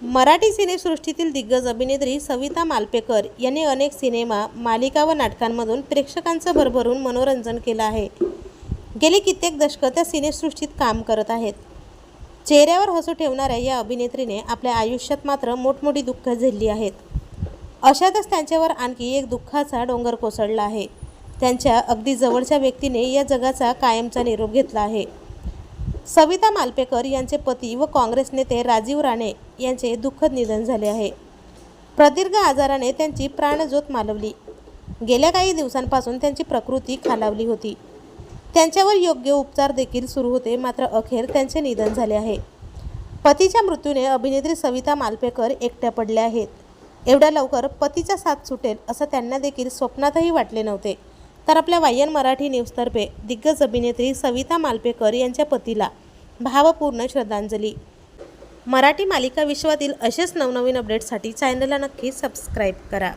मराठी सिनेसृष्टीतील दिग्गज अभिनेत्री सविता मालपेकर यांनी अनेक सिनेमा, मालिका व नाटकांमधून प्रेक्षकांचं भरभरून मनोरंजन केलं आहे. गेली कित्येक दशकं त्या सिनेसृष्टीत काम करत आहेत. चेहऱ्यावर हसू ठेवणाऱ्या या अभिनेत्रीने आपल्या आयुष्यात मात्र मोठमोठी दुःख झेलली आहेत. अशातच त्यांच्यावर आणखी एक दुःखाचा डोंगर कोसळला आहे. त्यांच्या अगदी जवळच्या व्यक्तीने या जगाचा कायमचा निरोप घेतला आहे. सविता मालपेकर यांचे पती व काँग्रेस नेते राजीव राणे यांचे दुःखद निधन झाले आहे. प्रदीर्घ आजाराने त्यांची प्राणज्योत मालवली. गेल्या काही दिवसांपासून त्यांची प्रकृती खालावली होती. त्यांच्यावर योग्य उपचार देखील सुरू होते, मात्र अखेर त्यांचे निधन झाले आहे. पतीच्या मृत्यूने अभिनेत्री सविता मालपेकर एकट्या पडल्या आहेत. एवढ्या लवकर पतीचा साथ सुटेल असं त्यांना देखील स्वप्नातही वाटले नव्हते. तर आपल्या वायन मराठी न्यूजतर्फे दिग्गज अभिनेत्री सविता मालपेकर यांच्या पतीला भावपूर्ण श्रद्धांजली. मराठी मालिका विश्वातील असेच नवनवीन अपडेट्ससाठी चॅनलला नक्की सबस्क्राईब करा.